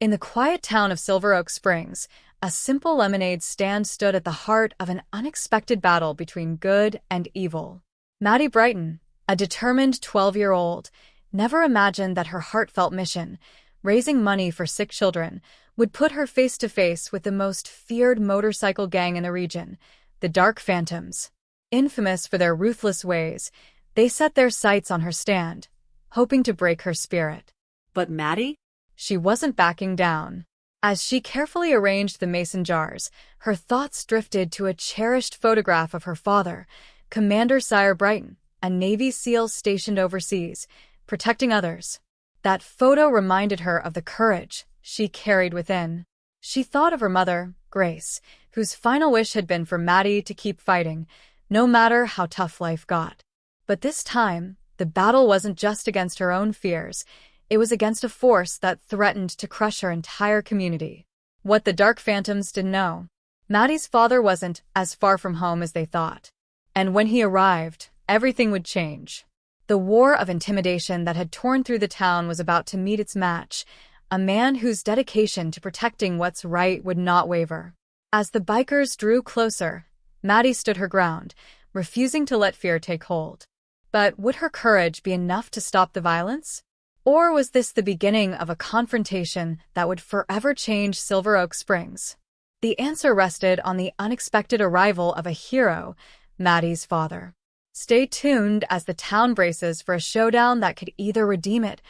In the quiet town of Silver Oak Springs, a simple lemonade stand stood at the heart of an unexpected battle between good and evil. Maddie Brighton, a determined 12-year-old, never imagined that her heartfelt mission, raising money for sick children, would put her face to face with the most feared motorcycle gang in the region, the Dark Phantoms. Infamous for their ruthless ways, they set their sights on her stand, hoping to break her spirit. But Maddie? She wasn't backing down. As she carefully arranged the mason jars, her thoughts drifted to a cherished photograph of her father, Commander Sire Brighton, a Navy SEAL stationed overseas, protecting others. That photo reminded her of the courage she carried within. She thought of her mother, Grace, whose final wish had been for Maddie to keep fighting, no matter how tough life got. But this time, the battle wasn't just against her own fears. It was against a force that threatened to crush her entire community. What the Dark Phantoms didn't know, Maddie's father wasn't as far from home as they thought. And when he arrived, everything would change. The war of intimidation that had torn through the town was about to meet its match, a man whose dedication to protecting what's right would not waver. As the bikers drew closer, Maddie stood her ground, refusing to let fear take hold. But would her courage be enough to stop the violence? Or was this the beginning of a confrontation that would forever change Silver Oak Springs? The answer rested on the unexpected arrival of a hero, Maddie's father. Stay tuned as the town braces for a showdown that could either redeem it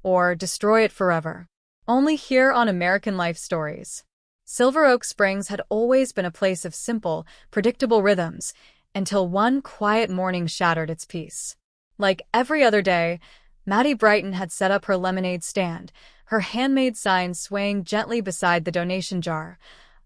or destroy it forever. Only here on American Life Stories. Silver Oak Springs had always been a place of simple, predictable rhythms, until one quiet morning shattered its peace. Like every other day, Maddie Brighton had set up her lemonade stand, her handmade sign swaying gently beside the donation jar.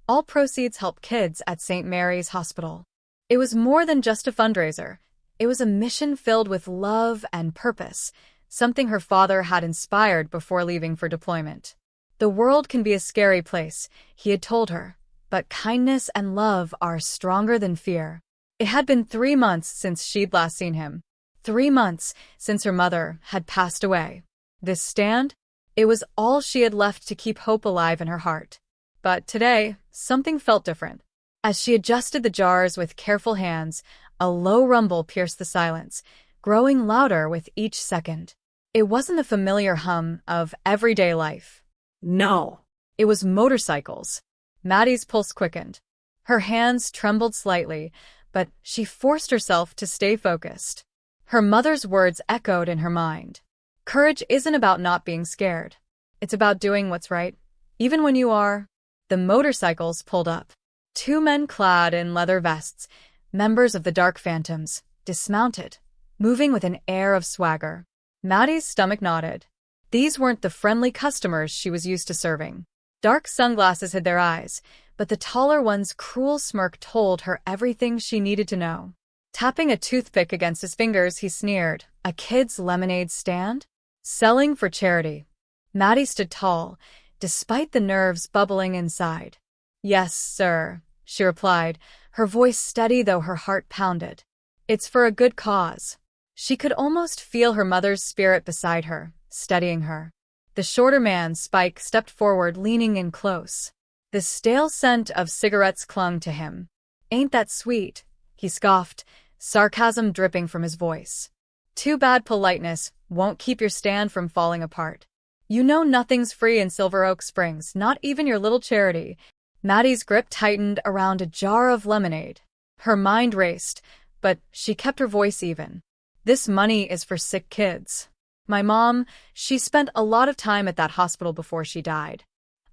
All proceeds help kids at St. Mary's Hospital. It was more than just a fundraiser. It was a mission filled with love and purpose, something her father had inspired before leaving for deployment. The world can be a scary place, he had told her, but kindness and love are stronger than fear. It had been 3 months since she'd last seen him. 3 months since her mother had passed away. This stand? It was all she had left to keep hope alive in her heart. But today, something felt different. As she adjusted the jars with careful hands, a low rumble pierced the silence, growing louder with each second. It wasn't the familiar hum of everyday life. No. It was motorcycles. Maddie's pulse quickened. Her hands trembled slightly, but she forced herself to stay focused. Her mother's words echoed in her mind. Courage isn't about not being scared. It's about doing what's right, even when you are. The motorcycles pulled up. 2 men clad in leather vests, members of the Dark Phantoms, dismounted, moving with an air of swagger. Maddie's stomach nodded. These weren't the friendly customers she was used to serving. Dark sunglasses hid their eyes, but the taller one's cruel smirk told her everything she needed to know. Tapping a toothpick against his fingers, he sneered, "A kid's lemonade stand? Selling for charity." Maddie stood tall, despite the nerves bubbling inside. "Yes, sir," she replied, her voice steady though her heart pounded. "It's for a good cause." She could almost feel her mother's spirit beside her, steadying her. The shorter man, Spike, stepped forward, leaning in close. The stale scent of cigarettes clung to him. "Ain't that sweet?" he scoffed, sarcasm dripping from his voice. "Too bad politeness won't keep your stand from falling apart. You know nothing's free in Silver Oak Springs, not even your little charity." Maddie's grip tightened around a jar of lemonade. Her mind raced, but she kept her voice even. "This money is for sick kids. My mom, she spent a lot of time at that hospital before she died.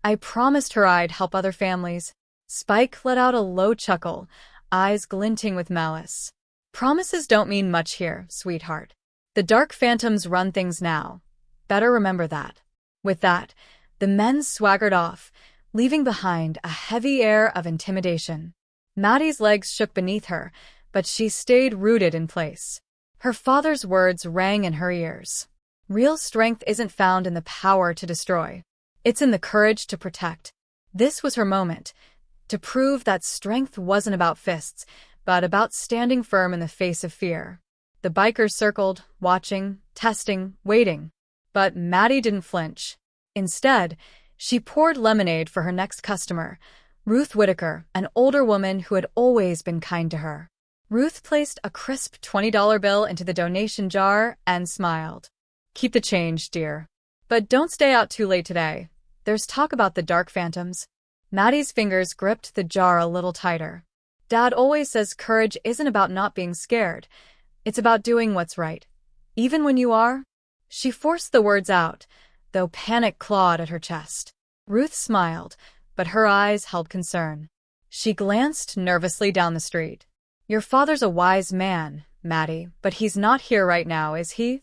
I promised her I'd help other families." Spike let out a low chuckle, eyes glinting with malice. "Promises don't mean much here, sweetheart. The Dark Phantoms run things now. Better remember that." With that, the men swaggered off, leaving behind a heavy air of intimidation. Maddie's legs shook beneath her, but she stayed rooted in place. Her father's words rang in her ears. Real strength isn't found in the power to destroy. It's in the courage to protect. This was her moment, to prove that strength wasn't about fists, but about standing firm in the face of fear. The bikers circled, watching, testing, waiting. But Maddie didn't flinch. Instead, She poured lemonade for her next customer, Ruth Whitaker, an older woman who had always been kind to her. Ruth placed a crisp $20 bill into the donation jar and smiled. "Keep the change, dear. But don't stay out too late today. There's talk about the dark phantoms." Maddie's fingers gripped the jar a little tighter. "Dad always says courage isn't about not being scared. It's about doing what's right. Even when you are." She forced the words out, though panic clawed at her chest. Ruth smiled, but her eyes held concern. She glanced nervously down the street. "Your father's a wise man, Maddie, but he's not here right now, is he?"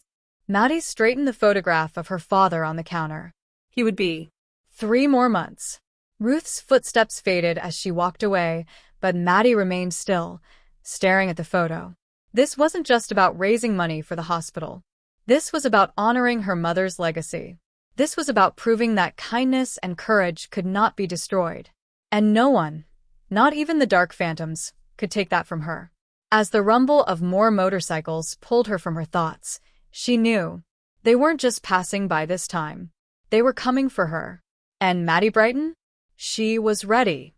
Maddie straightened the photograph of her father on the counter. He would be 3 more months. Ruth's footsteps faded as she walked away, but Maddie remained still, staring at the photo. This wasn't just about raising money for the hospital. This was about honoring her mother's legacy. This was about proving that kindness and courage could not be destroyed. And no one, not even the dark phantoms, could take that from her. As the rumble of more motorcycles pulled her from her thoughts, she knew they weren't just passing by this time. They were coming for her. And Maddie Brighton? She was ready.